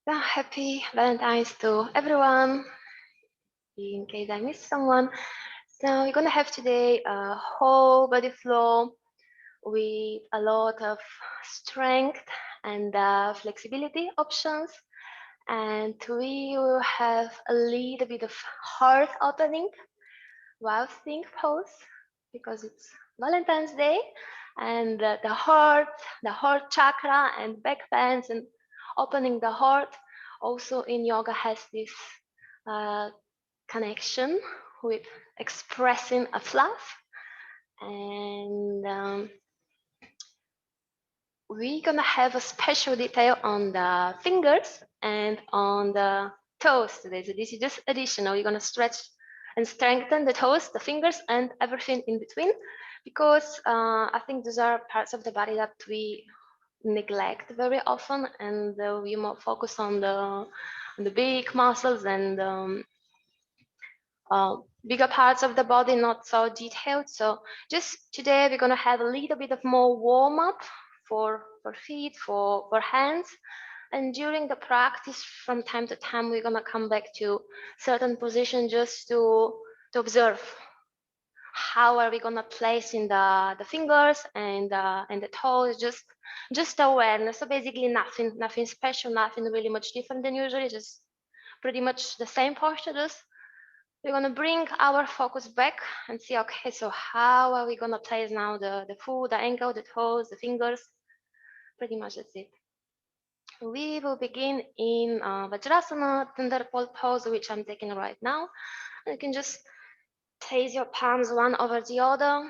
Yeah, happy Valentine's to everyone, in case I missed someone. So we're gonna have today a whole body flow with a lot of strength and flexibility options. And we will have a little bit of heart opening while Sphinx Pose because it's Valentine's Day and the heart chakra and back bends and opening the heart also in yoga has this uh, connection with expressing a fluff. And we're gonna have a special detail on the fingers and on the toes today. So this is just additional. You're gonna stretch and strengthen the toes, the fingers, and everything in between, because I think those are parts of the body that we neglect very often, and we more focus on the big muscles and bigger parts of the body, not so detailed. So just today we're gonna have a little bit of more warm up for feet, for hands. And during the practice, from time to time, we're gonna come back to certain position just to observe how are we gonna place in the fingers and the toes, just awareness. So basically nothing special, nothing really much different than usually, just pretty much the same posture. Just we're gonna bring our focus back and see, okay, so how are we gonna place now the foot, the ankle, the toes, the fingers? Pretty much that's it. We will begin in Vajrasana, Thunderbolt pose, which I'm taking right now. And you can just place your palms one over the other,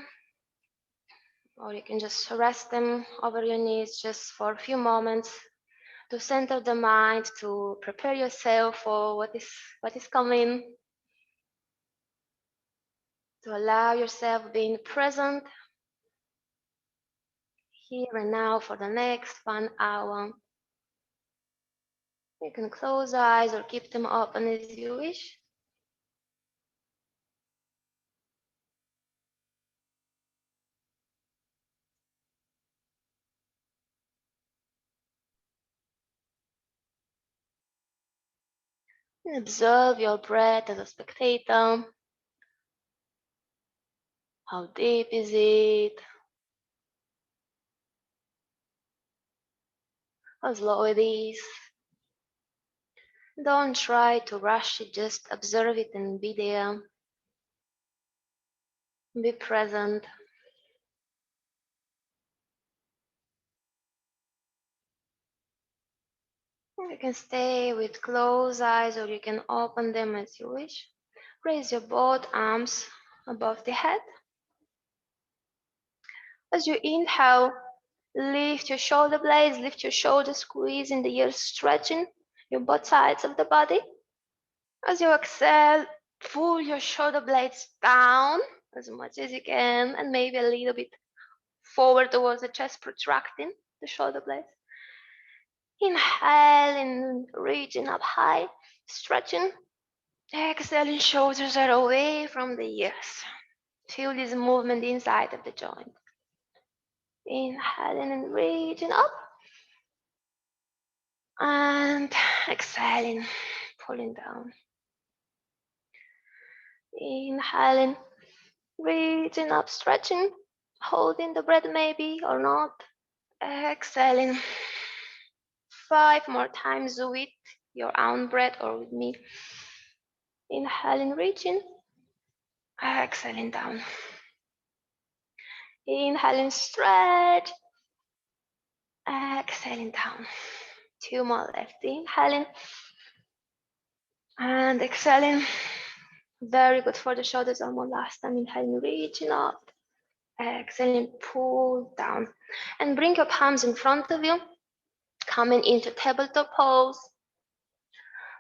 or you can just rest them over your knees just for a few moments to center the mind, to prepare yourself for what is coming, to allow yourself being present here and now for the next 1 hour. You can close your eyes or keep them open as you wish. And observe your breath as a spectator. How deep is it? How slow it is? Don't try to rush it, just observe it and be there. Be present. You can stay with closed eyes or you can open them as you wish. Raise your both arms above the head. As you inhale, lift your shoulder blades, lift your shoulders, squeezing the ears, stretching your both sides of the body. As you exhale, pull your shoulder blades down as much as you can and maybe a little bit forward towards the chest, protracting the shoulder blades. Inhaling, reaching up high, stretching. Exhaling, shoulders are away from the ears. Feel this movement inside of the joint. Inhaling and reaching up. And exhaling, pulling down. Inhaling, reaching up, stretching, holding the breath maybe or not. Exhaling 5 more times with your own breath or with me. Inhaling, reaching. Exhaling down. Inhaling, stretch. Exhaling down. 2 more left. Inhaling and exhaling. Very good for the shoulders. One last time. Inhaling, reaching up. Exhaling, pull down. And bring your palms in front of you. Coming into tabletop pose.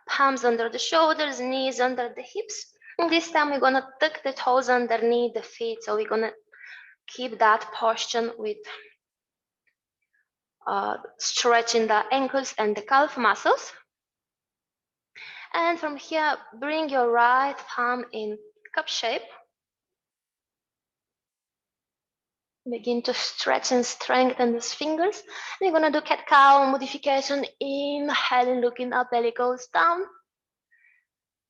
Palms under the shoulders, knees under the hips. And this time we're gonna tuck the toes underneath the feet. So we're gonna keep that posture with stretching the ankles and the calf muscles. And from here, bring your right palm in cup shape. Begin to stretch and strengthen these fingers. We're gonna do cat-cow modification. Inhaling, looking up, belly goes down.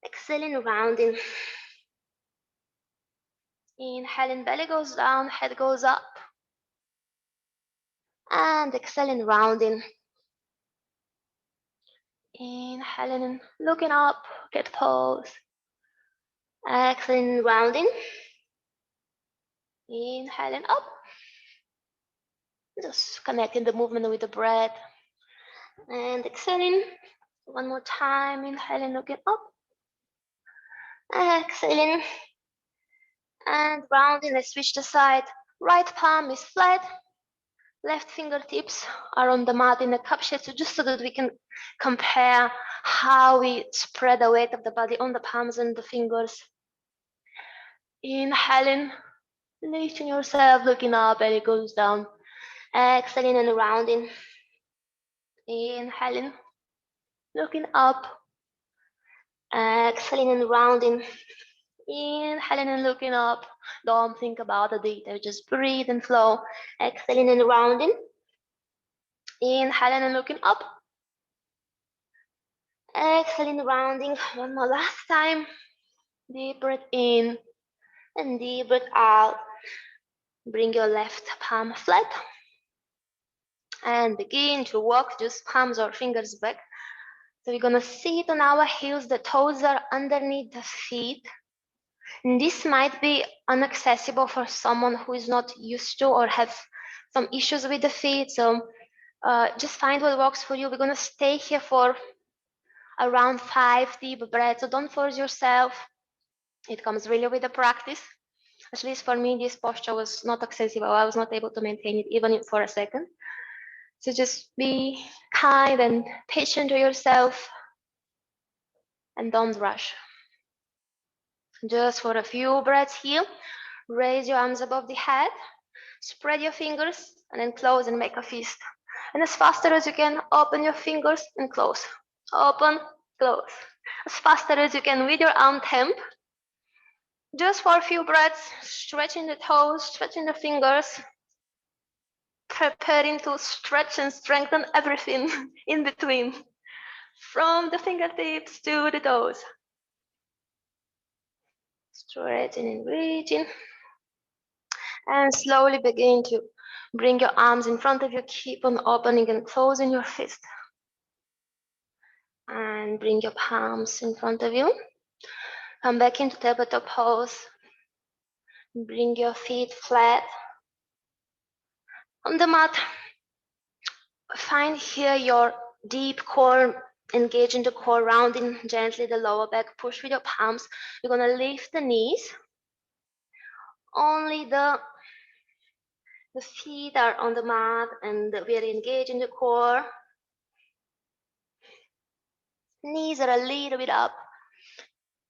Exhaling, rounding. Inhaling, belly goes down, head goes up. And exhaling, rounding. Inhaling, looking up, cat pose. Exhaling, rounding. Inhaling up. Just connecting the movement with the breath. And exhaling. One more time. Inhaling, looking up. Exhaling. And rounding. Let's switch the side. Right palm is flat. Left fingertips are on the mat in the cup shape, so just so that we can compare how we spread the weight of the body on the palms and the fingers. Inhaling, lifting yourself, looking up, belly goes down. Exhaling and rounding. Inhaling, looking up. Exhaling and rounding. Inhaling and looking up. Don't think about the detail, just breathe and flow. Exhaling and rounding. Inhaling and looking up. Exhaling, rounding. One more last time. Deep breath in and deep breath out. Bring your left palm flat. And begin to walk just palms or fingers back. So we're gonna sit on our heels. The toes are underneath the feet. And this might be inaccessible for someone who is not used to or have some issues with the feet. So just find what works for you. We're gonna stay here for around 5 deep breaths. So don't force yourself. It comes really with the practice. At least for me, this posture was not accessible. I was not able to maintain it even for a second. So just be kind and patient to yourself and don't rush. Just for a few breaths here, raise your arms above the head, spread your fingers and then close and make a fist. And as faster as you can, open your fingers and close. Open, close. As faster as you can with your arm temp. Just for a few breaths, stretching the toes, stretching the fingers, preparing to stretch and strengthen everything in between, from the fingertips to the toes. Stretching and reaching. And slowly begin to bring your arms in front of you. Keep on opening and closing your fist. And bring your palms in front of you. Come back into tabletop pose. Bring your feet flat on the mat. Find here your deep core. Engage in the core, rounding gently the lower back. Push with your palms. You're gonna lift the knees. Only the feet are on the mat and we are engaged in the core. Knees are a little bit up.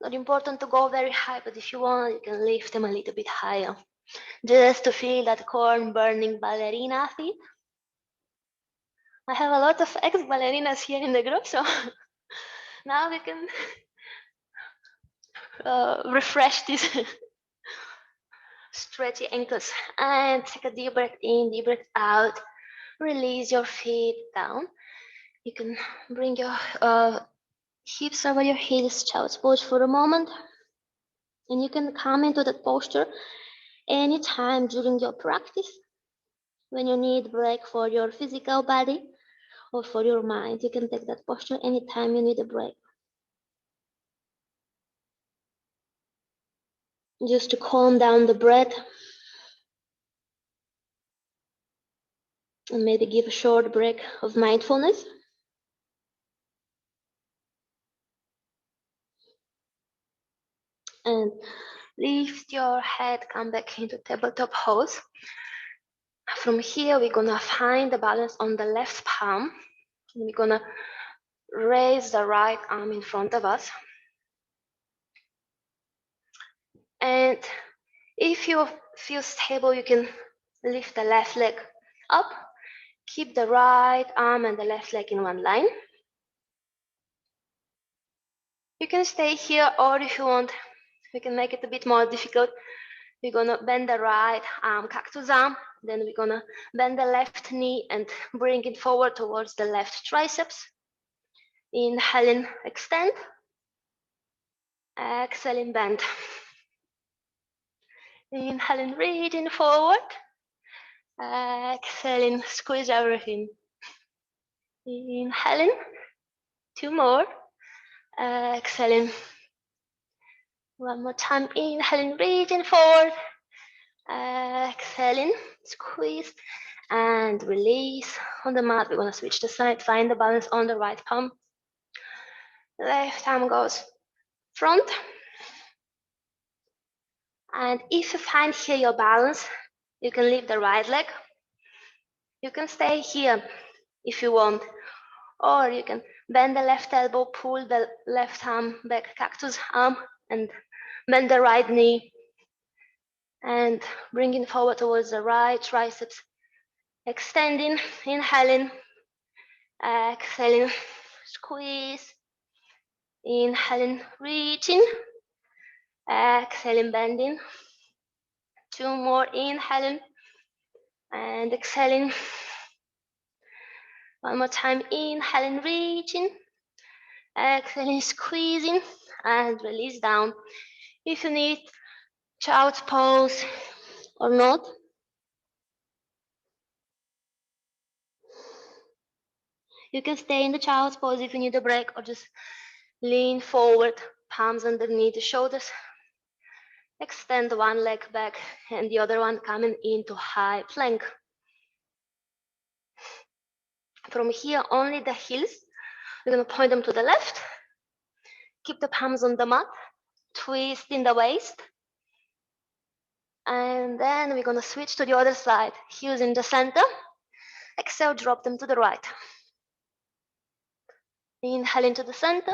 Not important to go very high, but if you want, you can lift them a little bit higher. Just to feel that core burning ballerina feet. I have a lot of ex-ballerinas here in the group, so now we can refresh these stretchy ankles. And take a deep breath in, deep breath out. Release your feet down. You can bring your hips over your heels, child's pose for a moment. And you can come into that posture anytime during your practice. When you need break for your physical body or for your mind, you can take that posture anytime you need a break. Just to calm down the breath. And maybe give a short break of mindfulness. And lift your head, come back into tabletop pose. From here, we're gonna find the balance on the left palm. And we're gonna raise the right arm in front of us. And if you feel stable, you can lift the left leg up. Keep the right arm and the left leg in one line. You can stay here, or if you want, we can make it a bit more difficult. We're gonna bend the right arm, cactus arm, Then we're gonna bend the left knee and bring it forward towards the left triceps. Inhaling, extend. Exhaling, bend. Inhaling, reaching forward. Exhaling, squeeze everything. Inhaling, 2 more. Exhaling. One more time, inhaling, reaching forward. Exhaling, squeeze and release. On the mat, we're gonna switch the side, find the balance on the right palm. Left arm goes front. And if you find here your balance, you can lift the right leg. You can stay here if you want, or you can bend the left elbow, pull the left arm back, cactus arm, and bend the right knee and bring it forward towards the right triceps. Extending, inhaling, exhaling, squeeze, inhaling, reaching, exhaling, bending. 2 more, inhaling and exhaling. One more time, inhaling, reaching, exhaling, squeezing, and release down. If you need child's pose or not, you can stay in the child's pose if you need a break, or just lean forward, palms underneath the shoulders. Extend one leg back and the other one coming into high plank. From here, only the heels. We're gonna point them to the left. Keep the palms on the mat, twist in the waist. And then we're gonna switch to the other side. Heels in the center. Exhale, drop them to the right. Inhale into the center.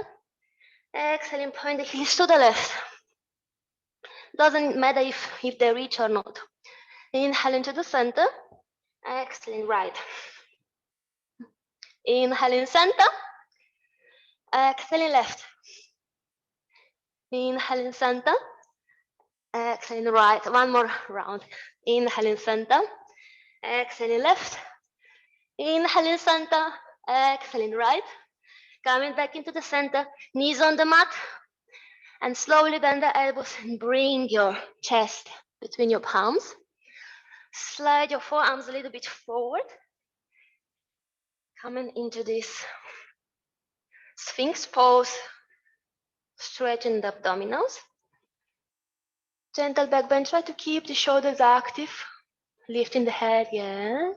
Exhaling, point the heels to the left. Doesn't matter if they reach or not. Inhale into the center. Exhaling, right. Inhaling center. Exhaling left. Inhaling center. Exhaling right. One more round. Inhaling center. Exhaling left. Inhaling center. Exhaling right. Coming back into the center. Knees on the mat. And slowly bend the elbows and bring your chest between your palms. Slide your forearms a little bit forward. Coming into this Sphinx pose. Stretching the abdominals. Gentle back bend. Try to keep the shoulders active. Lifting the head, yes.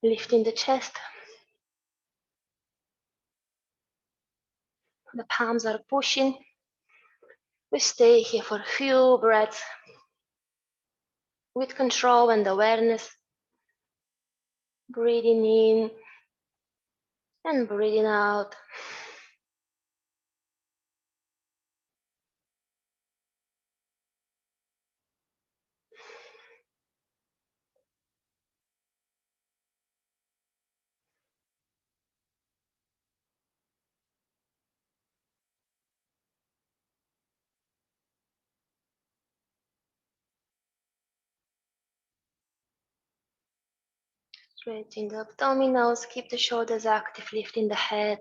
Lifting the chest. The palms are pushing. We stay here for a few breaths with control and awareness. Breathing in and breathing out. Stretching the abdominals, keep the shoulders active, lifting the head,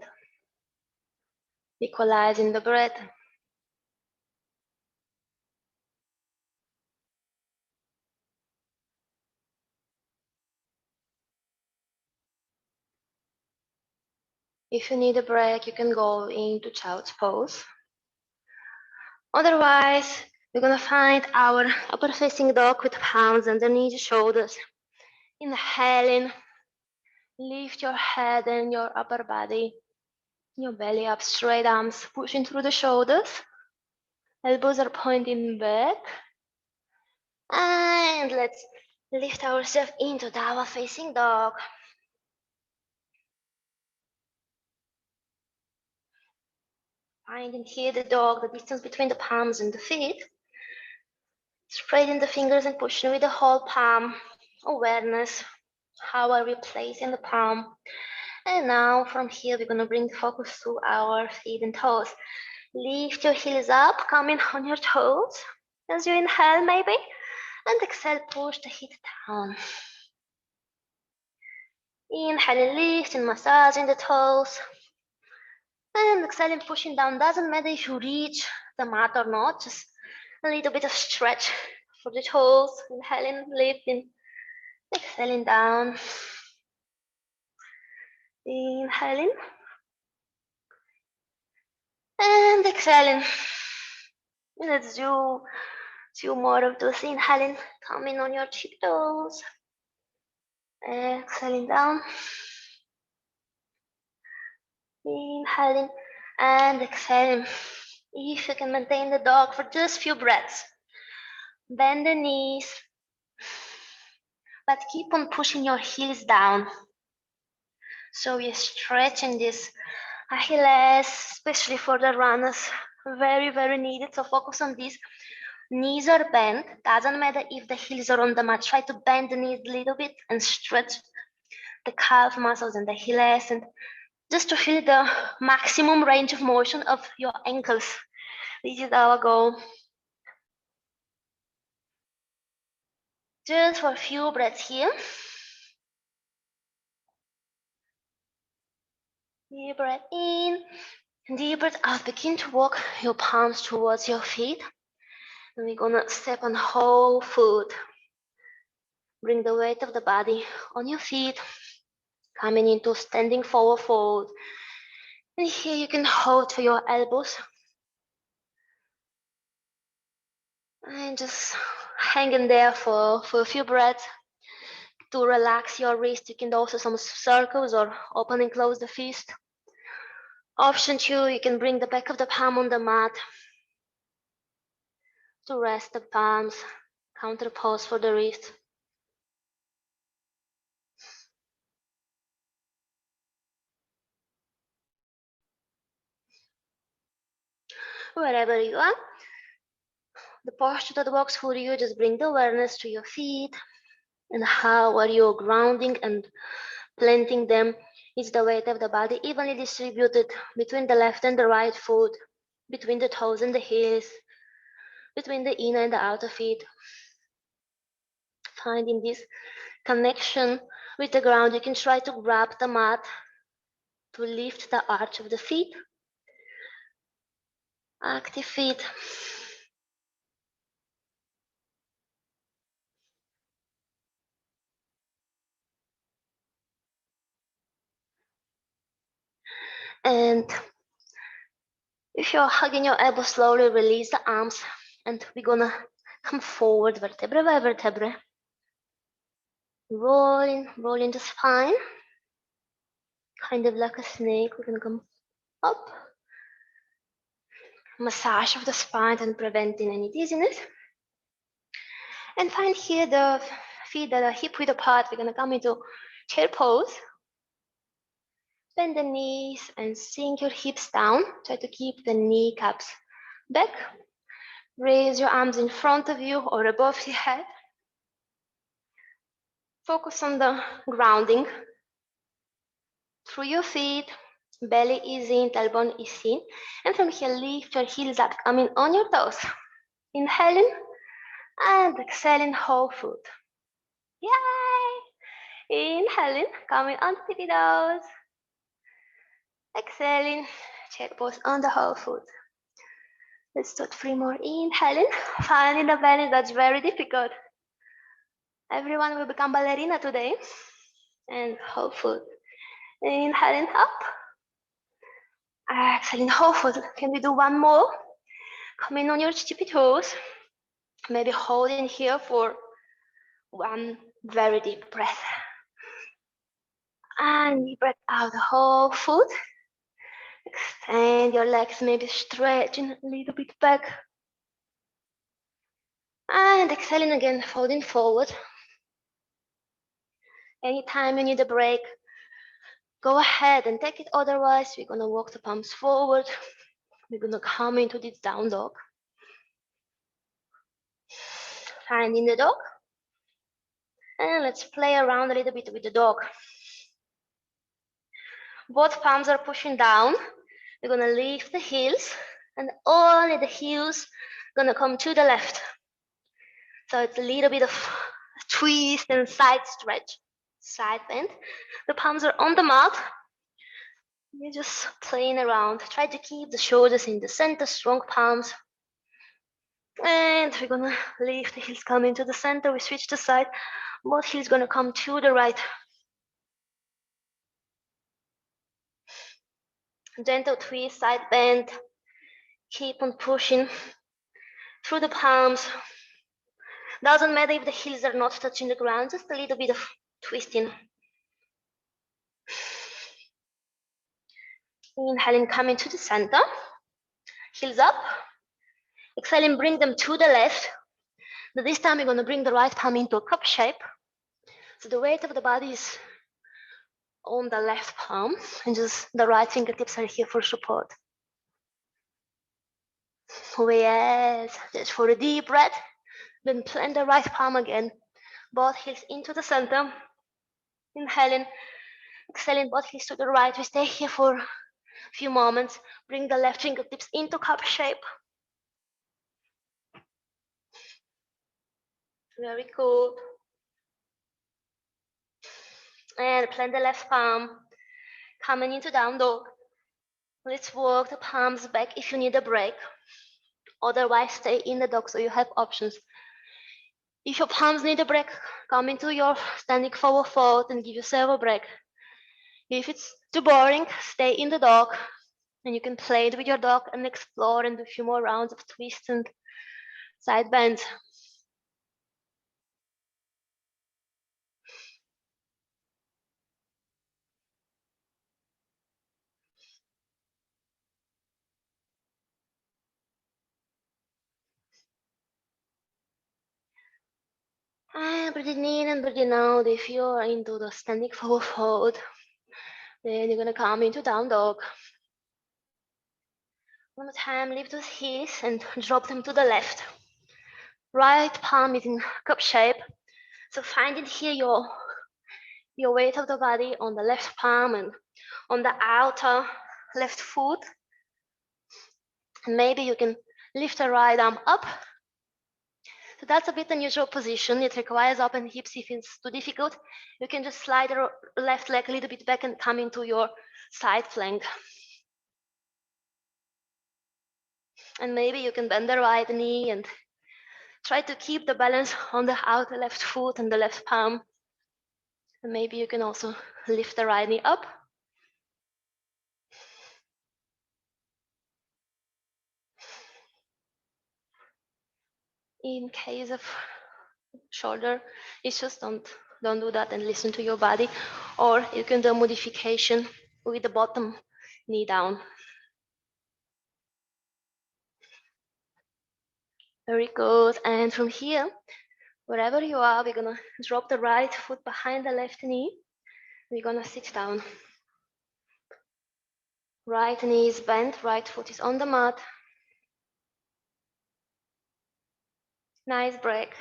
equalizing the breath. If you need a break, you can go into child's pose. Otherwise, we're gonna find our upper facing dog with palms underneath the shoulders. Inhaling, lift your head and your upper body. Your belly up, straight arms pushing through the shoulders. Elbows are pointing back. And let's lift ourselves into downward facing dog. Finding here the dog, the distance between the palms and the feet. Spreading the fingers and pushing with the whole palm. Awareness. How are we placing the palm? And now from here, we're gonna bring the focus to our feet and toes. Lift your heels up, coming on your toes. As you inhale, maybe. And exhale, push the heat down. Inhale, lift and massaging the toes. And exhaling, pushing down. Doesn't matter if you reach the mat or not, just a little bit of stretch for the toes. Inhaling, lifting, exhaling down. Inhaling. And exhaling. Let's do 2 more of those. Inhaling, coming on your tiptoes. Exhaling down. Inhaling and exhaling. If you can maintain the dog for just a few breaths. Bend the knees, but keep on pushing your heels down. So we're stretching this Achilles, especially for the runners. Very, very needed. So focus on this. Knees are bent. Doesn't matter if the heels are on the mat. Try to bend the knees a little bit and stretch the calf muscles and the Achilles, and just to feel the maximum range of motion of your ankles. This is our goal. Just for a few breaths here. Deep breath in, deep breath out. Begin to walk your palms towards your feet. And we're gonna step on whole foot. Bring the weight of the body on your feet, coming into standing forward fold. And here you can hold for your elbows. And just hang in there for a few breaths. To relax your wrist, you can do also some circles or open and close the fist. Option 2, you can bring the back of the palm on the mat to rest the palms, counter pose for the wrist. Wherever you are, the posture that works for you, just bring the awareness to your feet and how are you grounding and planting them. Is the weight of the body evenly distributed between the left and the right foot, between the toes and the heels, between the inner and the outer feet. Finding this connection with the ground, you can try to grab the mat to lift the arch of the feet. Active feet. And if you're hugging your elbows, slowly release the arms, and we're gonna come forward vertebra by vertebra. Rolling the spine. Kind of like a snake, we're gonna come up. Massage of the spine and preventing any dizziness. And find here the feet that are hip width apart. We're gonna come into chair pose. Bend the knees and sink your hips down. Try to keep the kneecaps back. Raise your arms in front of you or above your head. Focus on the grounding through your feet. Belly is in, tailbone is in. And from here, lift your heels up, coming on your toes. Inhaling and exhaling whole foot. Yay! Inhaling, coming on tippy toes. Exhaling, chair pose on the whole foot. Let's do 3 more. Inhaling, finding the belly, that's very difficult. Everyone will become ballerina today. And whole foot. Inhaling up. Exhaling whole foot. Can we do 1 more? Coming on your tippy toes. Maybe holding here for 1 very deep breath. And deep breath out the whole foot. Extend your legs, maybe stretching a little bit back. And exhaling again, folding forward. Anytime you need a break, go ahead and take it. Otherwise, we're gonna walk the palms forward. We're gonna come into this down dog. Finding the dog. And let's play around a little bit with the dog. Both palms are pushing down. We're gonna lift the heels, and only the heels gonna come to the left. So it's a little bit of twist and side stretch, side bend. The palms are on the mat. You're just playing around. Try to keep the shoulders in the center, strong palms. And we're gonna lift the heels coming to the center. We switch the side. Both heels gonna come to the right. Gentle twist, side bend. Keep on pushing through the palms. Doesn't matter if the heels are not touching the ground, just a little bit of twisting. Inhaling, coming to the center. Heels up. Exhaling, bring them to the left. But this time, we're going to bring the right palm into a cup shape. So the weight of the body is on the left palm, and just the right fingertips are here for support. Oh yes, just for a deep breath. Then plant the right palm again. Both heels into the center. Inhaling, exhaling, both heels to the right. We stay here for a few moments. Bring the left fingertips into cup shape. Very good. And plant the left palm. Coming into down dog. Let's walk the palms back if you need a break. Otherwise, stay in the dog so you have options. If your palms need a break, come into your standing forward fold and give yourself a break. If it's too boring, stay in the dog. And you can play it with your dog and explore and do a few more rounds of twists and side bends. And breathing in and breathing out. If you're into the standing forward fold, then you're gonna come into down dog. One more time, lift those heels and drop them to the left. Right palm is in cup shape. So finding here your weight of the body on the left palm and on the outer left foot. And maybe you can lift the right arm up. So that's a bit unusual position. It requires open hips. If it's too difficult, you can just slide the left leg a little bit back and come into your side plank. And maybe you can bend the right knee and try to keep the balance on the outer left foot and the left palm. And maybe you can also lift the right knee up. In case of shoulder issues, don't do that and listen to your body. Or you can do a modification with the bottom knee down. Very good. And from here, wherever you are, we're gonna drop the right foot behind the left knee. We're gonna sit down. Right knee is bent, right foot is on the mat. Nice break.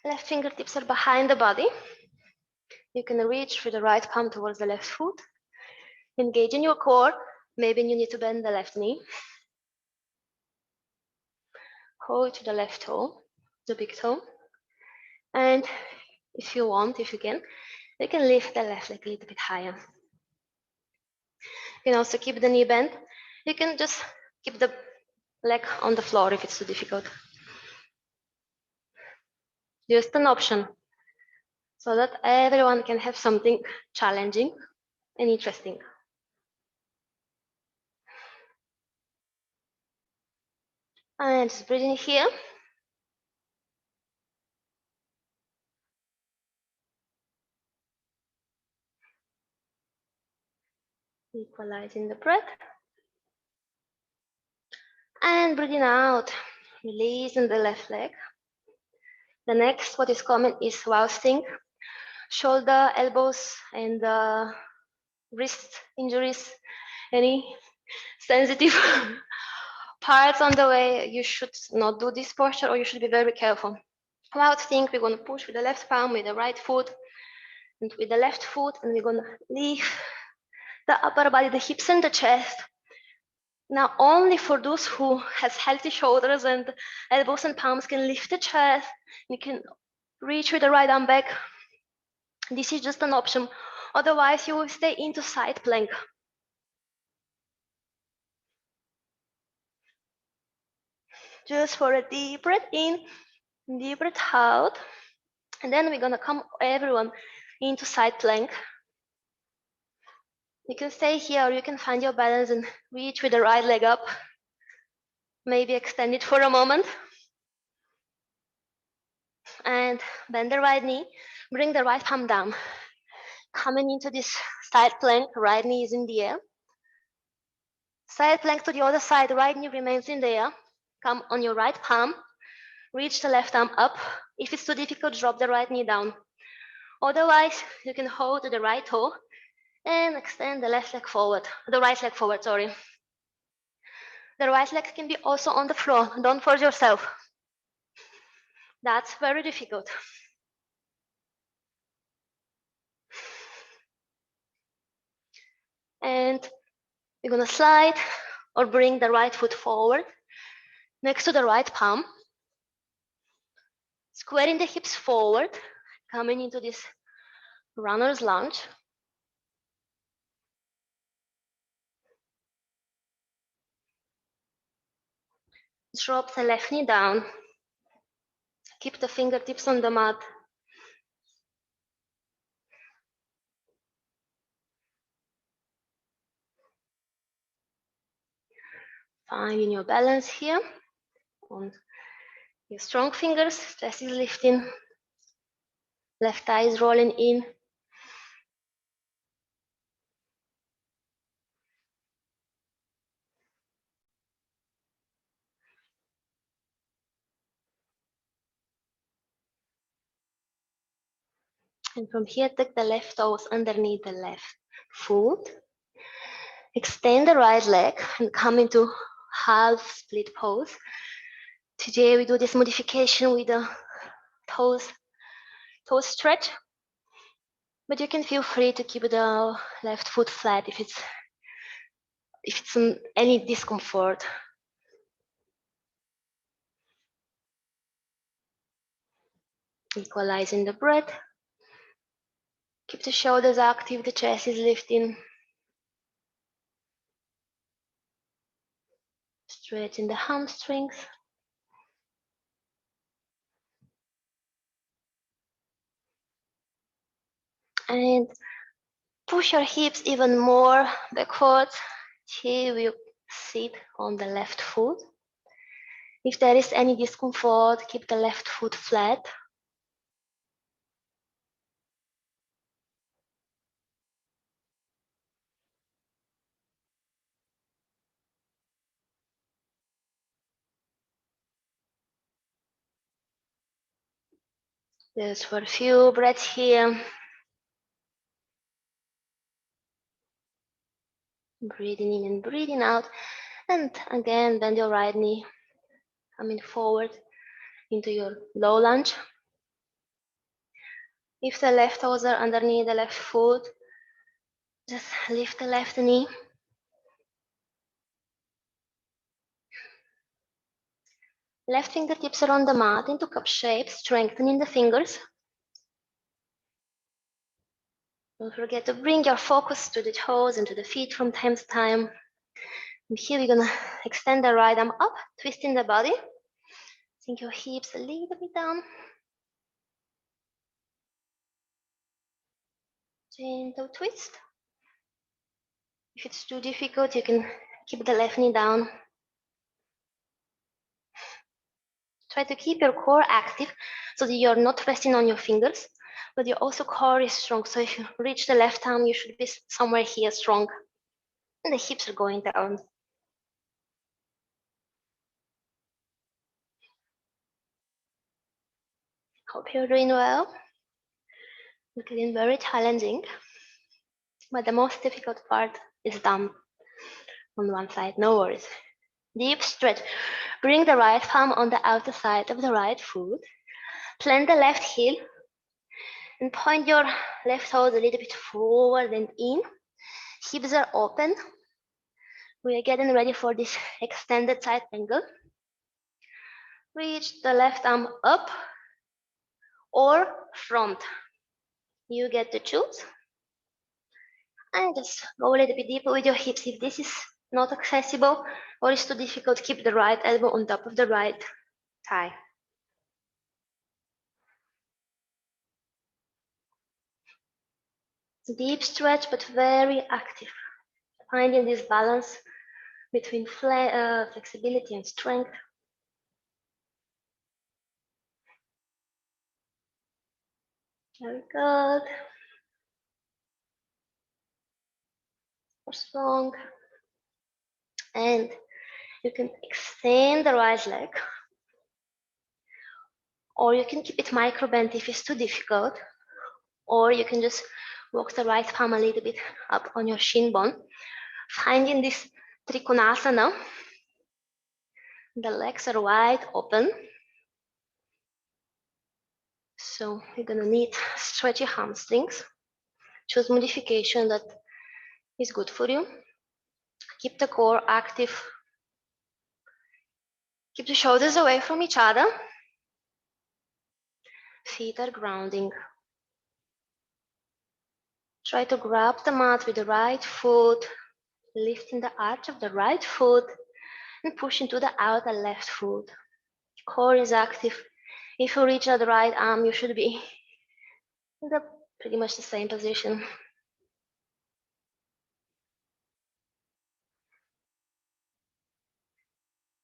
Left fingertips are behind the body. You can reach with the right palm towards the left foot. Engage in your core. Maybe you need to bend the left knee. Hold to the left toe, the big toe. And if you want, if you can lift the left leg a little bit higher. You can also keep the knee bent. You can just keep the leg on the floor if it's too difficult. Just an option, so that everyone can have something challenging and interesting. And just breathing here. Equalizing the breath. And breathing out, releasing the left leg. The next, what is common is rousting. Shoulder, elbows, and wrist injuries. Any sensitive parts on the way, you should not do this posture, or you should be very careful. Rousting, we're going to push with the left palm, with the right foot, and with the left foot, and we're going to lift the upper body, the hips and the chest. Now, only for those who has healthy shoulders and elbows and palms can lift the chest. You can reach with the right arm back. This is just an option. Otherwise, you will stay into side plank. Just for a deep breath in, deep breath out. And then we're gonna come, everyone, into side plank. You can stay here or you can find your balance and reach with the right leg up. Maybe extend it for a moment. And bend the right knee, bring the right palm down. Coming into this side plank, right knee is in the air. Side plank to the other side, right knee remains in the air. Come on your right palm, reach the left arm up. If it's too difficult, drop the right knee down. Otherwise, you can hold to the right toe and extend the left leg forward, the right leg forward, sorry. The right leg can be also on the floor, don't force yourself. That's very difficult. And you're gonna slide or bring the right foot forward next to the right palm. Squaring the hips forward, coming into this runner's lunge. Drop the left knee down. Keep the fingertips on the mat. Finding your balance here. On your strong fingers, chest is lifting. Left thigh is rolling in. And from here, take the left toes underneath the left foot. Extend the right leg and come into half split pose. Today we do this modification with the toe stretch, but you can feel free to keep the left foot flat if it's any discomfort. Equalizing the breath. Keep the shoulders active, the chest is lifting. Stretching the hamstrings. And push your hips even more backwards. Here we sit on the left foot. If there is any discomfort, keep the left foot flat. Just for a few breaths here. Breathing in and breathing out. And again, bend your right knee. Coming forward into your low lunge. If the left toes are underneath the left foot, just lift the left knee. Left fingertips are on the mat into cup shape, strengthening the fingers. Don't forget to bring your focus to the toes and to the feet from time to time. And here we're gonna extend the right arm up, twisting the body. Sink your hips a little bit down. Gentle twist. If it's too difficult, you can keep the left knee down. Try to keep your core active so that you're not resting on your fingers, but your also core is strong. So if you reach the left arm, you should be somewhere here strong. And the hips are going down. Hope you're doing well. It's getting very challenging, but the most difficult part is done on one side, no worries. Deep stretch. Bring the right palm on the outer side of the right foot. Plant the left heel and point your left toes a little bit forward and in. Hips are open. We are getting ready for this extended side angle. Reach the left arm up or front. You get to choose. And just go a little bit deeper with your hips. If this is not accessible or is too difficult, keep the right elbow on top of the right thigh. Deep stretch, but very active. Finding this balance between flexibility and strength. Very good. More strong. And you can extend the right leg. Or you can keep it micro bent if it's too difficult. Or you can just walk the right palm a little bit up on your shin bone. Finding this Trikonasana. The legs are wide open. So you're gonna need stretchy hamstrings. Choose modification that is good for you. Keep the core active. Keep the shoulders away from each other. Feet are grounding. Try to grab the mat with the right foot, lifting the arch of the right foot and push into the outer left foot. Core is active. If you reach the right arm, you should be in pretty much the same position.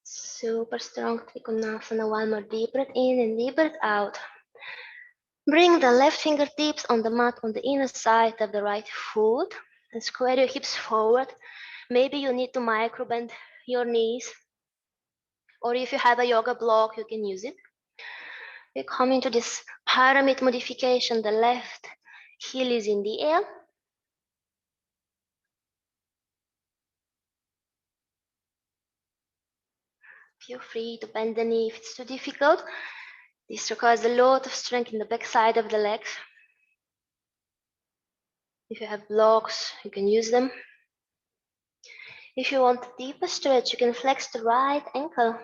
Super strong Trikonasana. One more deep breath in and deep breath out. Bring the left fingertips on the mat on the inner side of the right foot and square your hips forward. Maybe you need to micro bend your knees, or if you have a yoga block, you can use it. We come into this pyramid modification. The left heel is in the air. Feel free to bend the knee if it's too difficult. This requires a lot of strength in the back side of the legs. If you have blocks, you can use them. If you want a deeper stretch, you can flex the right ankle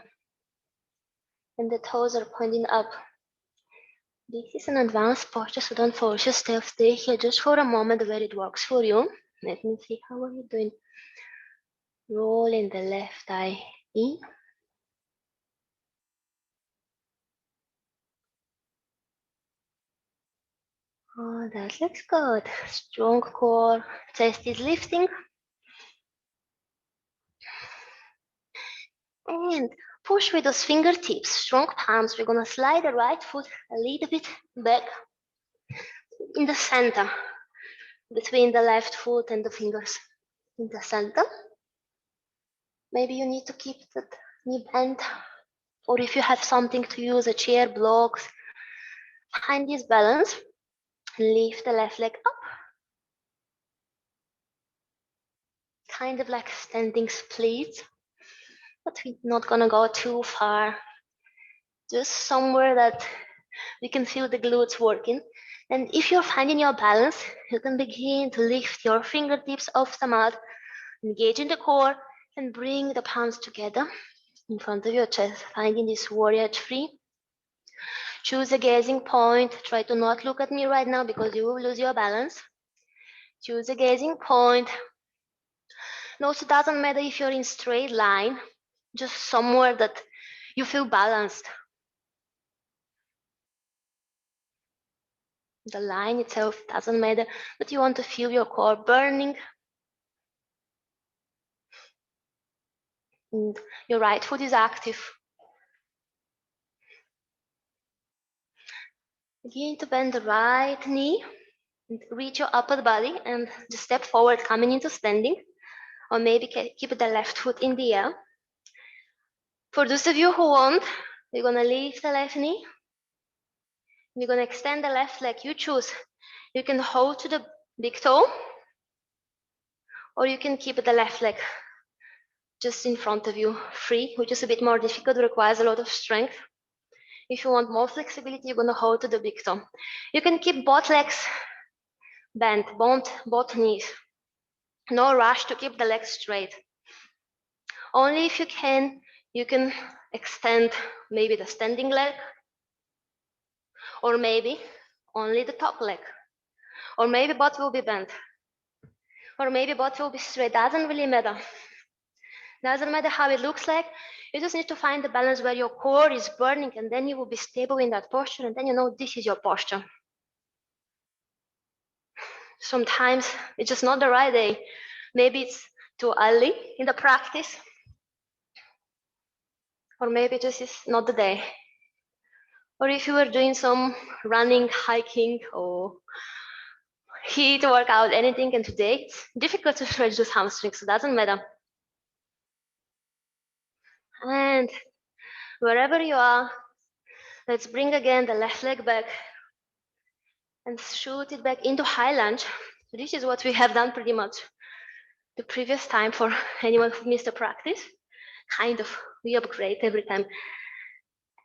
and the toes are pointing up. This is an advanced posture, so don't force yourself. Stay here just for a moment where it works for you. Let me see, how are you doing? Rolling the left thigh in. Oh, that looks good. Strong core, chest is lifting. And push with those fingertips, strong palms. We're gonna slide the right foot a little bit back in the center, between the left foot and the fingers in the center. Maybe you need to keep that knee bent, or if you have something to use, a chair, blocks, find this balance. Lift the left leg up. Kind of like standing split, but we're not gonna go too far. Just somewhere that we can feel the glutes working. And if you're finding your balance, you can begin to lift your fingertips off the mat, engage in the core, and bring the palms together in front of your chest, finding this warrior three. Choose a gazing point. Try to not look at me right now because you will lose your balance. Choose a gazing point. Notice it doesn't matter if you're in straight line, just somewhere that you feel balanced. The line itself doesn't matter, but you want to feel your core burning. And your right foot is active. Begin to bend the right knee and reach your upper body and just step forward, coming into standing, or maybe keep the left foot in the air. For those of you who want, we're gonna lift the left knee. We're gonna extend the left leg. You choose. You can hold to the big toe, or you can keep the left leg just in front of you, free, which is a bit more difficult, requires a lot of strength. If you want more flexibility, you're gonna hold to the big toe. You can keep both legs bent, both knees. No rush to keep the legs straight. Only if you can extend maybe the standing leg, or maybe only the top leg, or maybe both will be bent, or maybe both will be straight. Doesn't really matter. Doesn't matter how it looks like. You just need to find the balance where your core is burning, and then you will be stable in that posture, and then you know this is your posture. Sometimes it's just not the right day. Maybe it's too early in the practice, or maybe this is not the day. Or if you were doing some running, hiking, or HIIT workout, anything, and today it's difficult to stretch those hamstrings, so it doesn't matter. And wherever you are, let's bring again the left leg back and shoot it back into high lunge. This is what we have done pretty much the previous time for anyone who missed the practice. Kind of, we upgrade every time.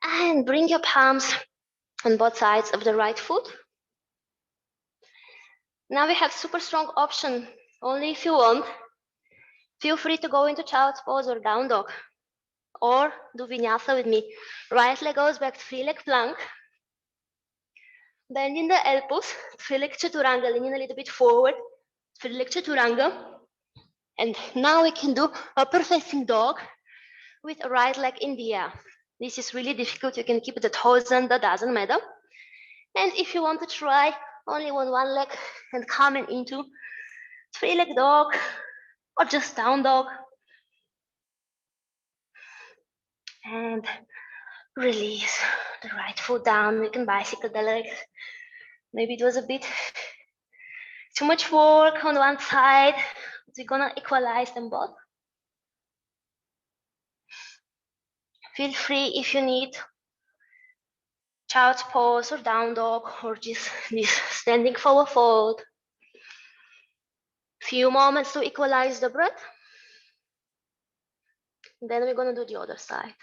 And bring your palms on both sides of the right foot. Now we have super strong option, only if you want. Feel free to go into child's pose or down dog, or do vinyasa with me. Right leg goes back, three leg plank. Bending the elbows, three leg chaturanga, leaning a little bit forward, three leg chaturanga. And now we can do upper facing dog with right leg in the air. This is really difficult. You can keep the toes under, doesn't matter. And if you want to try only one leg and coming into three leg dog or just down dog. And release the right foot down. We can bicycle the legs. Maybe it was a bit too much work on one side. We're gonna equalize them both. Feel free if you need child's pose or down dog or just this standing forward fold. Few moments to equalize the breath. Then we're gonna do the other side.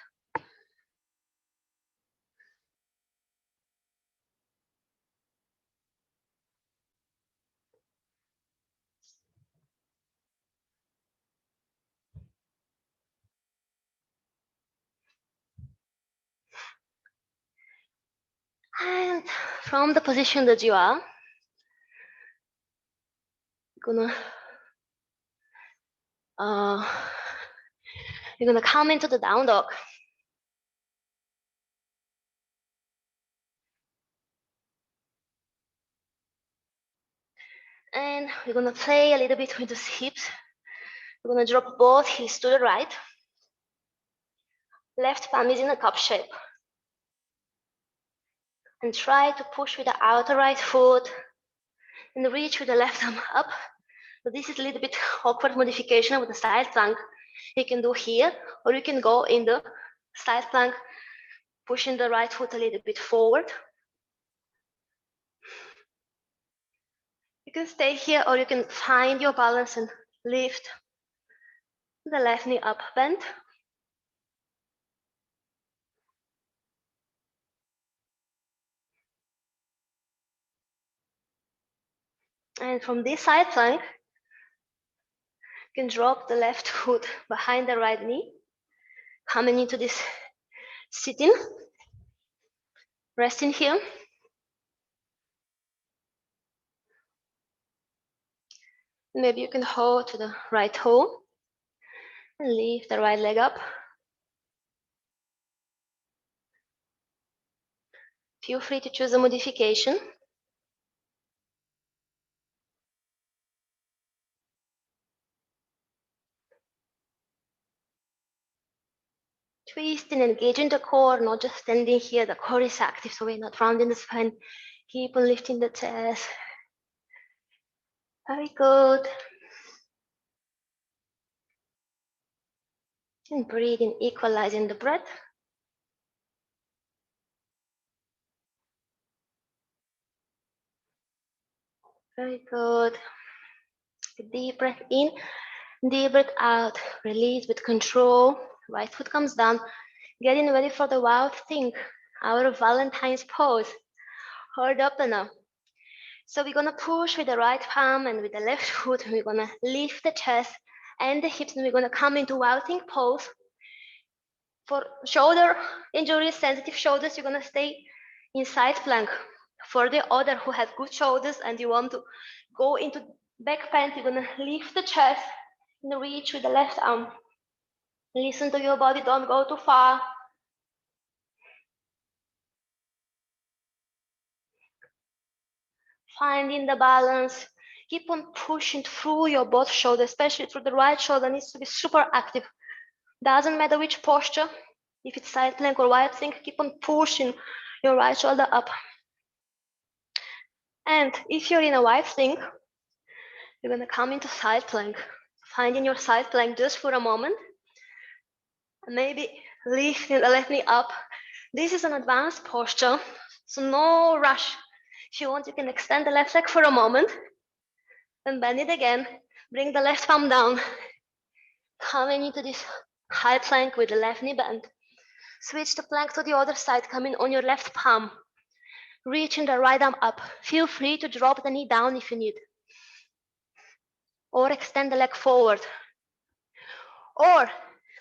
And from the position that you are, you're gonna come into the down dog. And we're gonna play a little bit with the hips. We're gonna drop both heels to the right. Left palm is in a cup shape. And try to push with the outer right foot and reach with the left arm up. So this is a little bit awkward modification with the side plank. You can do here, or you can go in the side plank, pushing the right foot a little bit forward. You can stay here, or you can find your balance and lift the left knee up, bend. And from this side plank, you can drop the left foot behind the right knee, coming into this sitting, resting here. Maybe you can hold to the right toe and lift the right leg up. Feel free to choose a modification. Twist and engaging the core, not just standing here. The core is active, so we're not rounding the spine. Keep on lifting the chest. Very good. And breathing, equalizing the breath. Very good. Deep breath in, deep breath out. Release with control. Right foot comes down. Getting ready for the wild thing, our Valentine's pose. Hold up now. So we're gonna push with the right palm and with the left foot, we're gonna lift the chest and the hips, and we're gonna come into wild thing pose. For shoulder injuries, sensitive shoulders, you're gonna stay in side plank. For the other who have good shoulders and you want to go into back bend, you're gonna lift the chest and reach with the left arm. Listen to your body, don't go too far. Finding the balance. Keep on pushing through your both shoulders, especially through the right shoulder needs to be super active. Doesn't matter which posture, if it's side plank or wide plank, keep on pushing your right shoulder up. And if you're in a wide plank, you're gonna come into side plank. Finding your side plank just for a moment. Maybe lifting the left knee up. This is an advanced posture, so no rush. If you want, you can extend the left leg for a moment, then bend it again. Bring the left palm down. Coming into this high plank with the left knee bent. Switch the plank to the other side, coming on your left palm. Reaching the right arm up. Feel free to drop the knee down if you need. Or extend the leg forward. Or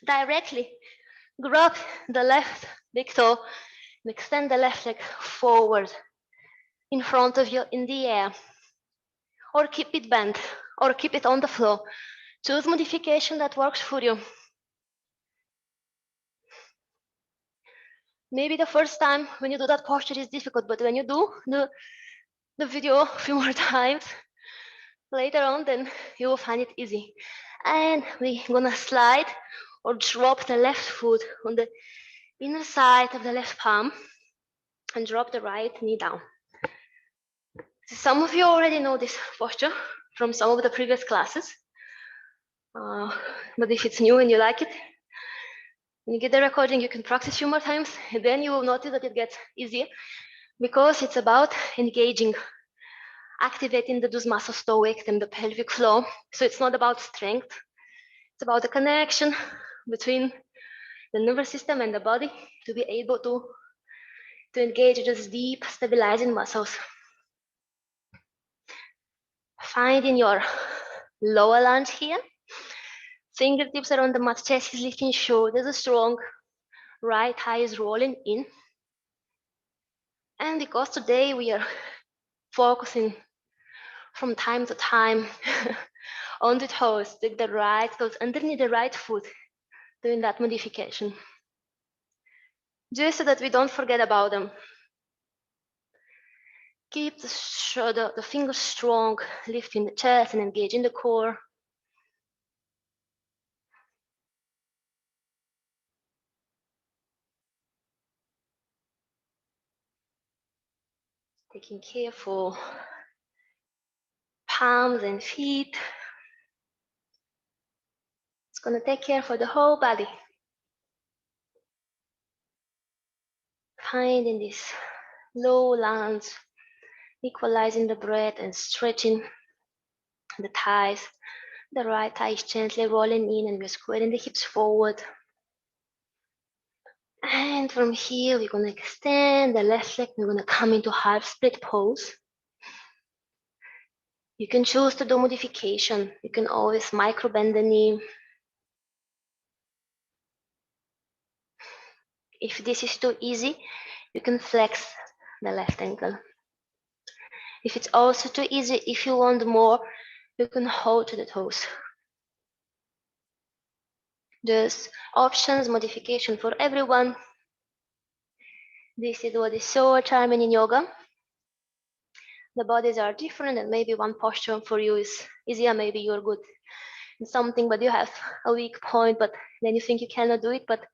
directly grab the left big toe and extend the left leg forward in front of you in the air. Or keep it bent, or keep it on the floor. Choose modification that works for you. Maybe the first time when you do that posture is difficult, but when you do the video a few more times, later on, then you will find it easy. And we're gonna slide or drop the left foot on the inner side of the left palm and drop the right knee down. Some of you already know this posture from some of the previous classes. But if it's new and you like it, when you get the recording, you can practice a few more times, and then you will notice that it gets easier because it's about engaging, activating those muscles to wake them, the pelvic floor. So it's not about strength. It's about the connection between the nervous system and the body to be able to engage those deep stabilizing muscles. Finding your lower lunge here. Fingertips are on the mat, chest is lifting, shoulders are strong, right thigh is rolling in. And because today we are focusing from time to time on the toes, take the right toes underneath the right foot, doing that modification. Just so that we don't forget about them. Keep the fingers strong, lifting the chest and engaging the core. Taking careful palms and feet. It's gonna take care for the whole body. Finding this low lunge, equalizing the breath and stretching the thighs. The right thigh is gently rolling in and we're squaring the hips forward. And from here, we're gonna extend the left leg. We're gonna come into half split pose. You can choose to do modification. You can always micro bend the knee. If this is too easy, you can flex the left ankle. If it's also too easy, if you want more, you can hold to the toes. Just options, modification for everyone. This is what is so charming in yoga. The bodies are different and maybe one posture for you is easier, maybe you're good in something, but you have a weak point, but then you think you cannot do it, but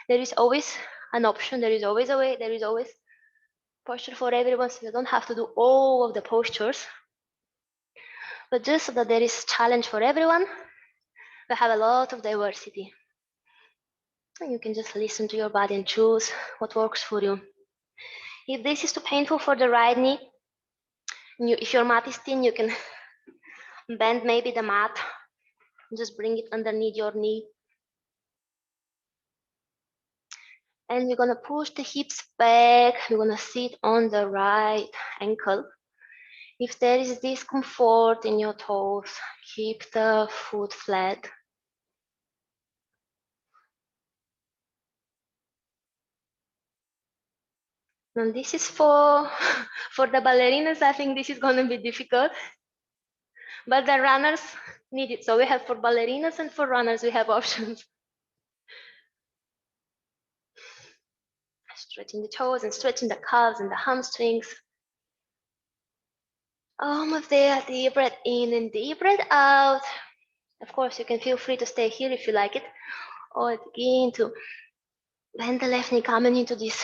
there is always an option, there is always a way, there is always posture for everyone, so you don't have to do all of the postures. But just so that there is challenge for everyone, we have a lot of diversity. And you can just listen to your body and choose what works for you. If this is too painful for the right knee, if your mat is thin, you can bend maybe the mat, just bring it underneath your knee. And we're gonna push the hips back. We're gonna sit on the right ankle. If there is discomfort in your toes, keep the foot flat. And this is for the ballerinas. I think this is going to be difficult, but the runners need it. So we have for ballerinas and for runners, we have options. Stretching the toes and stretching the calves and the hamstrings. Almost there. Deep breath in and deep breath out. Of course, you can feel free to stay here if you like it, or begin to bend the left knee, coming into this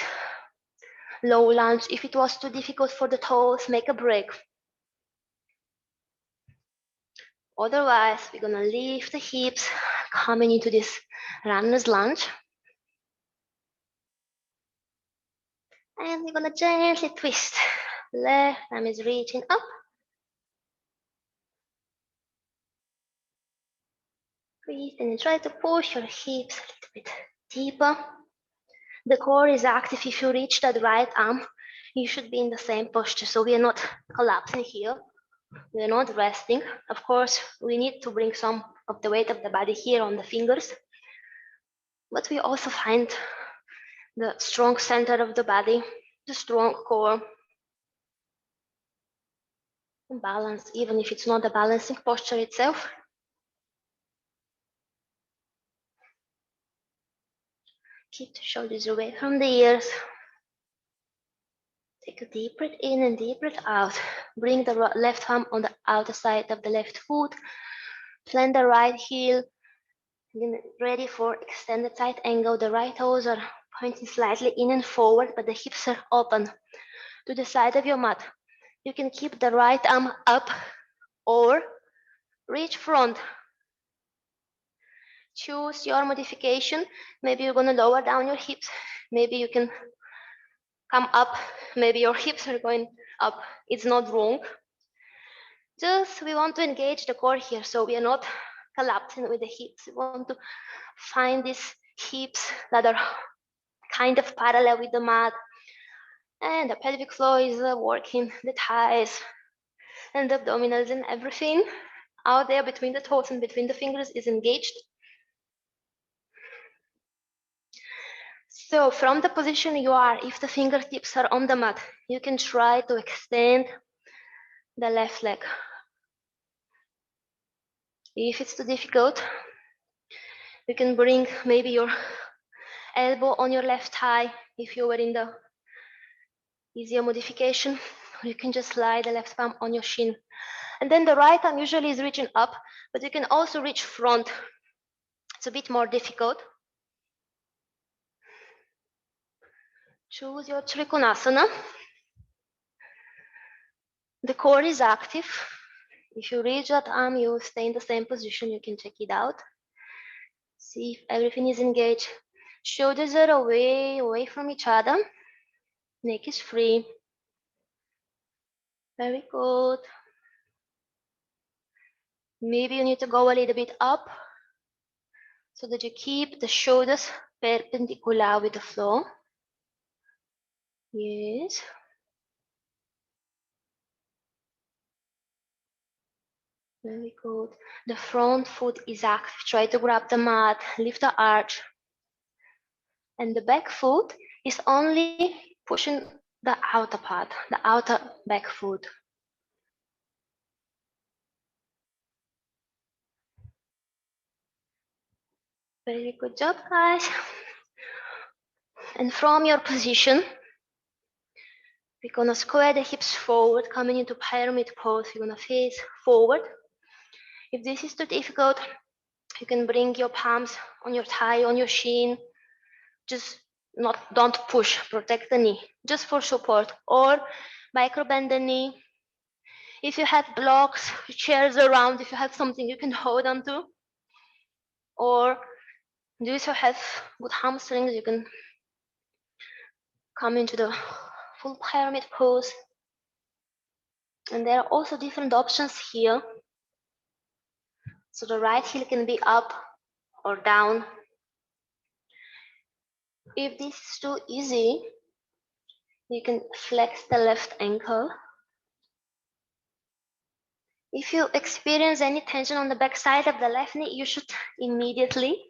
low lunge. If it was too difficult for the toes, make a break. Otherwise, we're gonna lift the hips, coming into this runner's lunge. And we're gonna gently twist. Left arm is reaching up. Breathe and try to push your hips a little bit deeper. The core is active. If you reach that right arm, you should be in the same posture. So we are not collapsing here. We are not resting. Of course, we need to bring some of the weight of the body here on the fingers. But we also find the strong center of the body, the strong core. And balance, even if it's not the balancing posture itself. Keep the shoulders away from the ears. Take a deep breath in and deep breath out. Bring the left arm on the outer side of the left foot. Plant the right heel. Ready for extended side angle. The right toes are pointing slightly in and forward, but the hips are open to the side of your mat. You can keep the right arm up or reach front. Choose your modification. Maybe you're gonna lower down your hips. Maybe you can come up. Maybe your hips are going up. It's not wrong. Just we want to engage the core here, so we are not collapsing with the hips. We want to find these hips that are kind of parallel with the mat. And the pelvic floor is working, the thighs and the abdominals and everything out there between the toes and between the fingers is engaged. So from the position you are, if the fingertips are on the mat, you can try to extend the left leg. If it's too difficult, you can bring maybe your elbow on your left thigh if you were in the easier modification, or you can just slide the left palm on your shin. And then the right arm usually is reaching up, but you can also reach front. It's a bit more difficult. Choose your Trikonasana. The core is active. If you reach that arm, you stay in the same position. You can check it out. See if everything is engaged. Shoulders are away from each other. Neck is free. Very good. Maybe you need to go a little bit up so that you keep the shoulders perpendicular with the floor. Yes. Very good. The front foot is active. Try to grab the mat, lift the arch. And the back foot is only pushing the outer part, the outer back foot. Very good job, guys. And from your position, we're gonna square the hips forward, coming into pyramid pose. You're gonna face forward. If this is too difficult, you can bring your palms on your thigh, on your shin. Just don't push, protect the knee, just for support. Or micro bend the knee. If you have blocks, chairs around, if you have something you can hold on to. Or do you have good hamstrings, you can come into the full pyramid pose. And there are also different options here. So the right heel can be up or down. If this is too easy, you can flex the left ankle. If you experience any tension on the back side of the left knee, you should immediately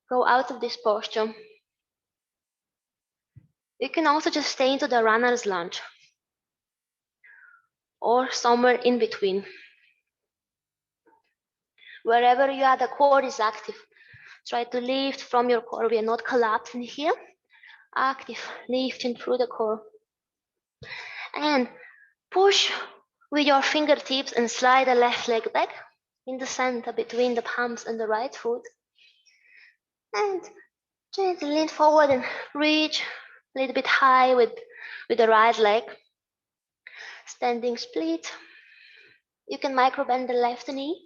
go out of this posture. You can also just stay into the runner's lunge or somewhere in between. Wherever you are, the core is active. Try to lift from your core. We are not collapsing here. Active, lifting through the core. And push with your fingertips and slide the left leg back in the center between the palms and the right foot. And gently lean forward and reach a little bit high with the right leg. Standing split. You can micro bend the left knee.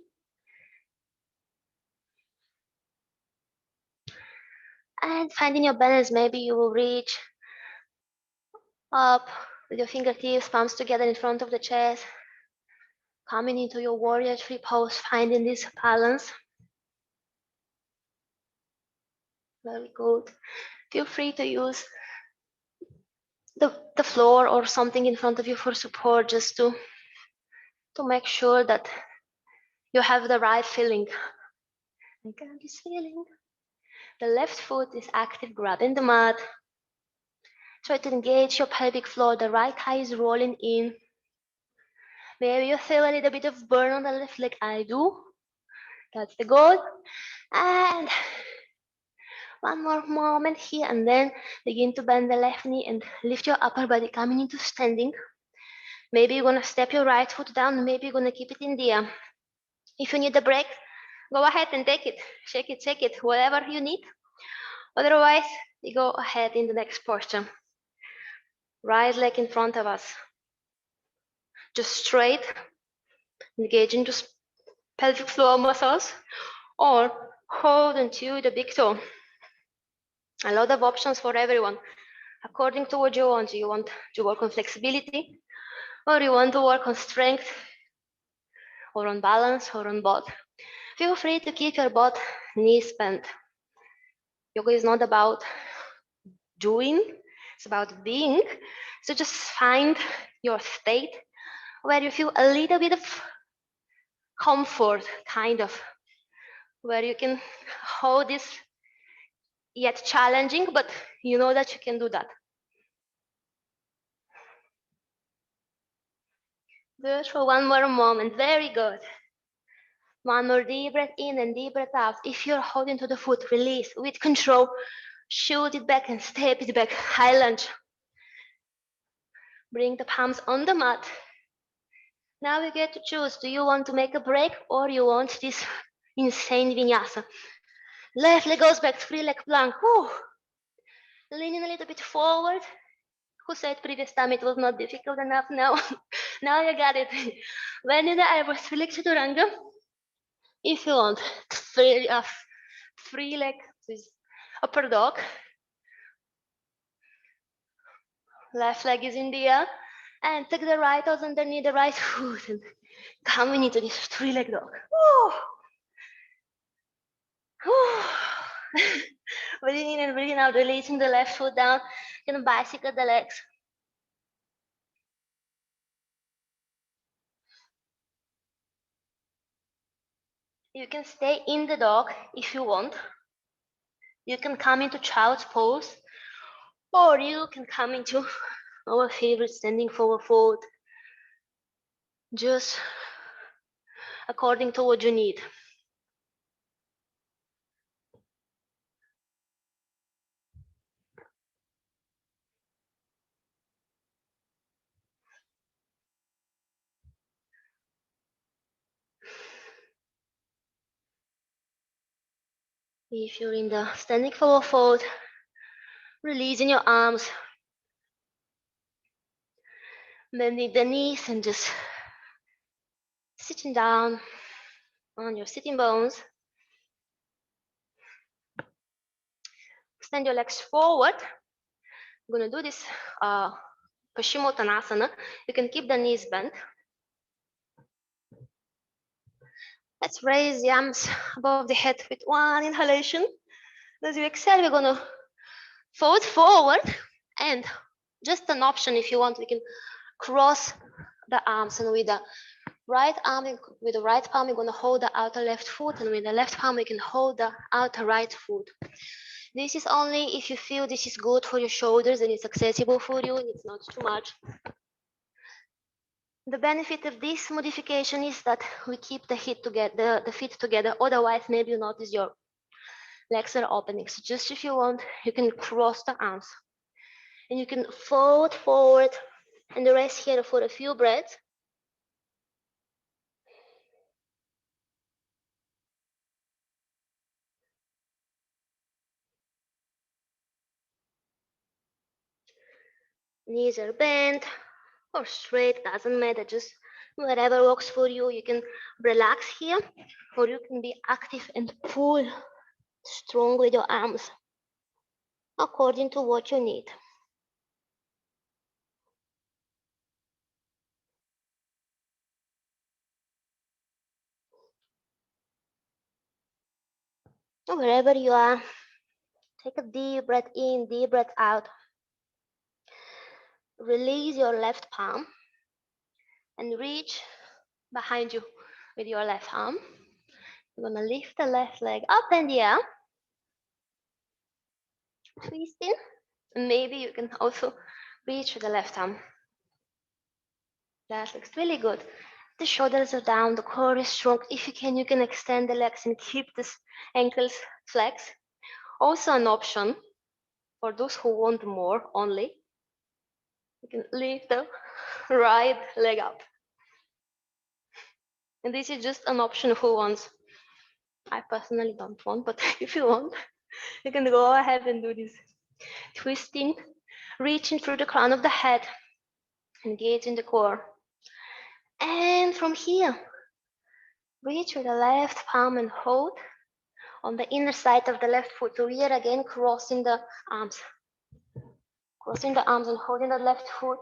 And finding your balance, maybe you will reach up with your fingertips, palms together in front of the chest. Coming into your warrior tree pose, finding this balance. Very good. Feel free to use the floor or something in front of you for support, just to make sure that you have the right feeling. I got this feeling. The left foot is active, grabbing the mat. Try to engage your pelvic floor. The right thigh is rolling in. Maybe you feel a little bit of burn on the left leg. I do. That's the goal. And one more moment here, and then begin to bend the left knee and lift your upper body, coming into standing. Maybe you're gonna step your right foot down. Maybe you're gonna keep it in the air. If you need a break, go ahead and take it. Shake it, whatever you need. Otherwise, you go ahead in the next posture. Right leg in front of us. Just straight, engaging to pelvic floor muscles, or hold onto the big toe. A lot of options for everyone, according to what you want. You want to work on flexibility, or you want to work on strength, or on balance, or on both. Feel free to keep your both knees bent. Yoga is not about doing, it's about being. So just find your state where you feel a little bit of comfort, kind of, where you can hold this, yet challenging, but you know that you can do that. Do it for one more moment. Very good. One more deep breath in and deep breath out. If you're holding to the foot, release with control. Shoot it back and step it back. High lunge. Bring the palms on the mat. Now you get to choose. Do you want to make a break, or you want this insane vinyasa? Left leg goes back, free leg plank. Whew. Leaning a little bit forward. Who said previous time it was not difficult enough? Now, now you got it. Bend in the eyebrows, flex chaturanga. If you want, free leg, upper dog. Left leg is in the air, and take the right toes underneath the right foot and coming into this three leg dog. Breathing in and breathing out, releasing the left foot down. You can bicycle the legs. You can stay in the dog if you want. You can come into child's pose, or you can come into our favorite standing forward fold, just according to what you need. If you're in the standing forward fold, releasing your arms, bending the knees, and just sitting down on your sitting bones. Extend your legs forward. I'm gonna do this Shimotanasana. You can keep the knees bent. Let's raise the arms above the head with one inhalation. As you exhale, we're gonna fold forward, and just an option if you want, we can cross the arms, and with the Right arm, with the right palm, you're going to hold the outer left foot, and with the left palm, you can hold the outer right foot. This is only if you feel this is good for your shoulders and it's accessible for you and it's not too much. The benefit of this modification is that we keep the feet together. Otherwise, maybe you notice your legs are opening. So just if you want, you can cross the arms and you can fold forward and rest here for a few breaths. Knees are bent or straight, doesn't matter, just whatever works for you. You can relax here, or you can be active and pull strong with your arms according to what you need. Wherever you are, take a deep breath in, deep breath out. Release your left palm and reach behind you with your left arm. You're gonna lift the left leg up in the air, twisting, and maybe you can also reach with the left arm. That looks really good. The shoulders are down, the core is strong. If you can extend the legs and keep the ankles flexed. Also an option for those who want more only. You can lift the right leg up. And this is just an option who wants. I personally don't want, but if you want, you can go ahead and do this. Twisting, reaching through the crown of the head, engaging the core. And from here, reach with the left palm and hold on the inner side of the left foot. So here again, crossing the arms. Crossing the arms and holding the left foot.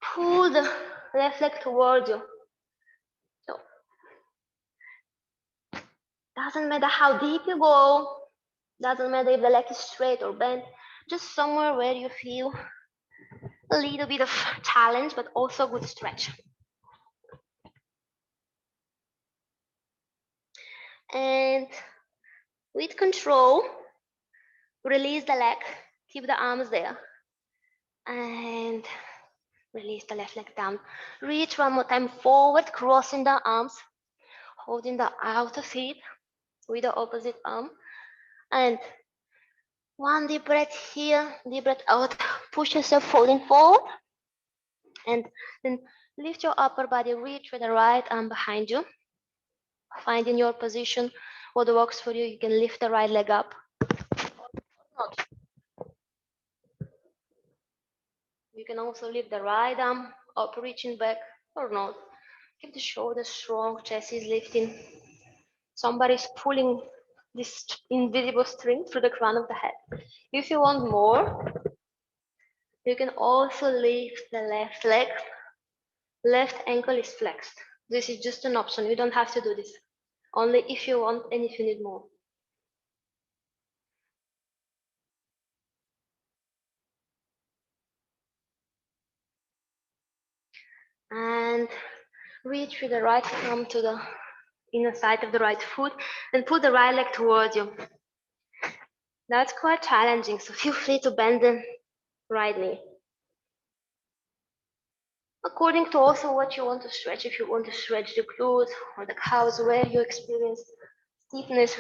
Pull the left leg towards you. So, doesn't matter how deep you go. Doesn't matter if the leg is straight or bent. Just somewhere where you feel a little bit of challenge, but also a good stretch. And with control, release the leg, keep the arms there. And release the left leg down. Reach one more time forward, crossing the arms, holding the outer feet with the opposite arm. And one deep breath here, deep breath out. Push yourself folding forward. And then lift your upper body, reach with the right arm behind you. Finding your position, what works for you. You can lift the right leg up. You can also lift the right arm up, reaching back or not. Keep the shoulders strong, chest is lifting. Somebody's pulling this invisible string through the crown of the head. If you want more, you can also lift the left leg. Left ankle is flexed. This is just an option. You don't have to do this. Only if you want and if you need more. And reach with the right arm to the inner side of the right foot and pull the right leg towards you. That's quite challenging, so feel free to bend the right knee. According to also what you want to stretch, if you want to stretch the glutes or the calves where you experience stiffness.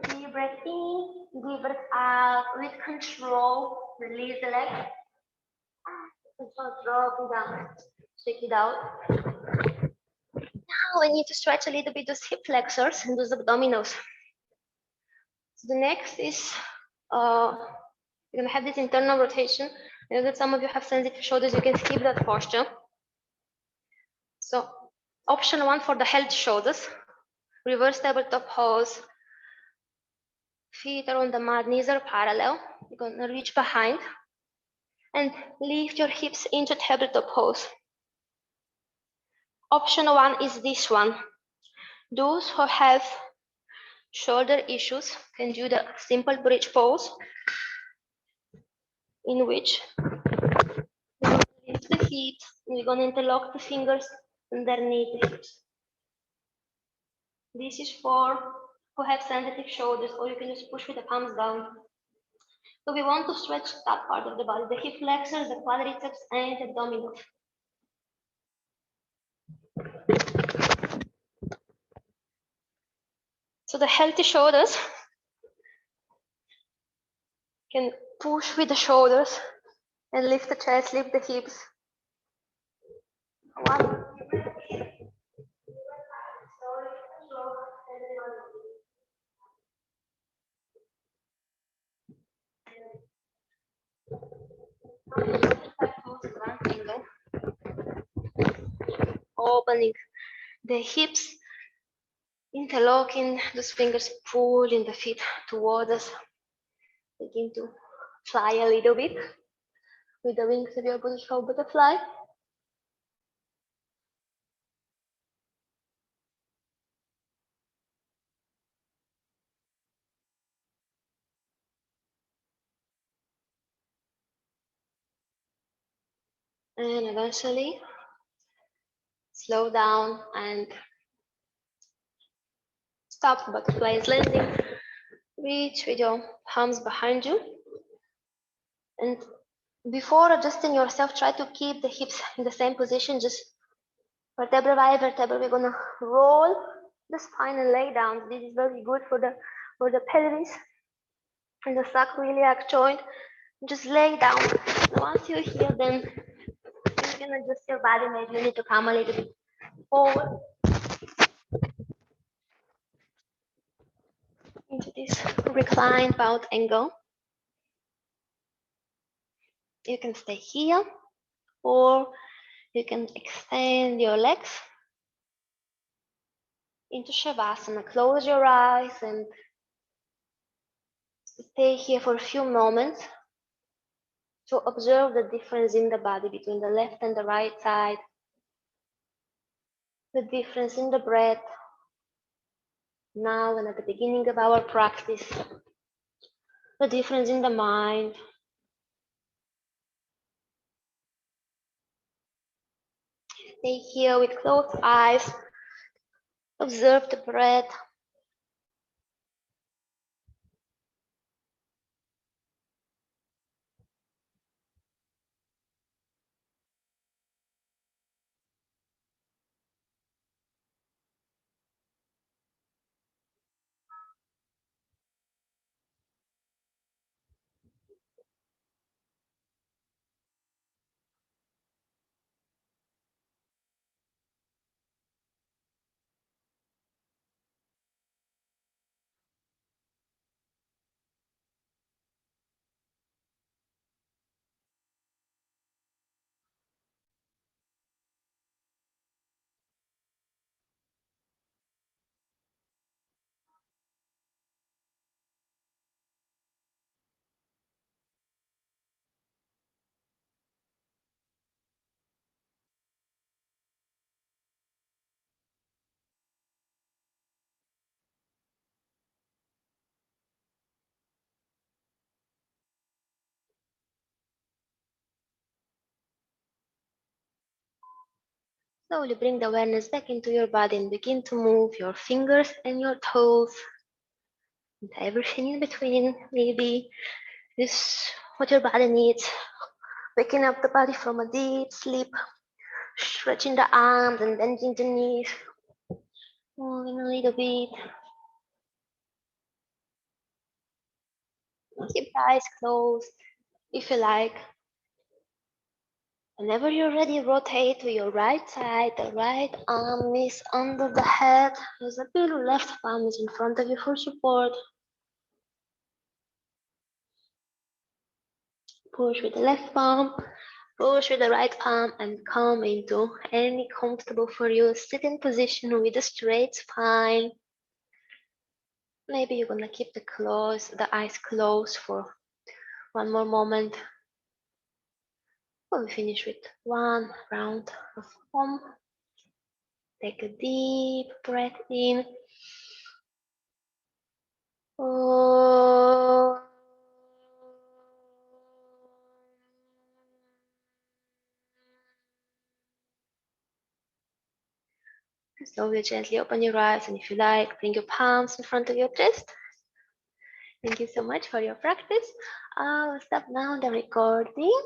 Deep breath in, deep breath out, with control, release the leg. Control, drop it down, shake it out. Now we need to stretch a little bit those hip flexors and those abdominals. So the next is, you're gonna have this internal rotation. I know that some of you have sensitive shoulders, you can skip that posture. So option one for the held shoulders, reverse tabletop pose. Feet are on the mat, knees are parallel. You're gonna reach behind and lift your hips into tabletop pose. Option one is this one. Those who have shoulder issues can do the simple bridge pose, in which hips. We're gonna interlock the fingers underneath the hips. This is for who have sensitive shoulders, or you can just push with the palms down. So we want to stretch that part of the body, the hip flexors, the quadriceps, and the abdominals. So the healthy shoulders can push with the shoulders and lift the chest, lift the hips. One. Opening the hips, interlocking those fingers, pulling the feet towards us. Begin to fly a little bit with the wings of your beautiful butterfly. And eventually slow down and stop. Butterfly is landing. Reach with your palms behind you. And before adjusting yourself, try to keep the hips in the same position. Just vertebra by vertebra, we're gonna roll the spine and lay down. This is very good for the pelvis and the sacroiliac joint. Just lay down. Once you're here, then you can adjust your body. Maybe you need to come a little bit forward into this reclined bout angle. You can stay here, or you can extend your legs into Shavasana. Close your eyes and stay here for a few moments to observe the difference in the body between the left and the right side, the difference in the breath now and at the beginning of our practice, the difference in the mind. Stay here with closed eyes, observe the breath. Slowly bring the awareness back into your body and begin to move your fingers and your toes and everything in between. Maybe this is what your body needs. Waking up the body from a deep sleep, stretching the arms and bending the knees, moving a little bit. Keep the eyes closed if you like. Whenever you're ready, rotate to your right side. The right arm is under the head. There's a bit left palm is in front of you for support. Push with the left palm, push with the right palm, and come into any comfortable for you sitting position with a straight spine. Maybe you're gonna keep the eyes closed for one more moment. We'll finish with one round of home. Take a deep breath in. Oh. Slowly, gently open your eyes, and if you like, bring your palms in front of your chest. Thank you so much for your practice. I'll stop now the recording.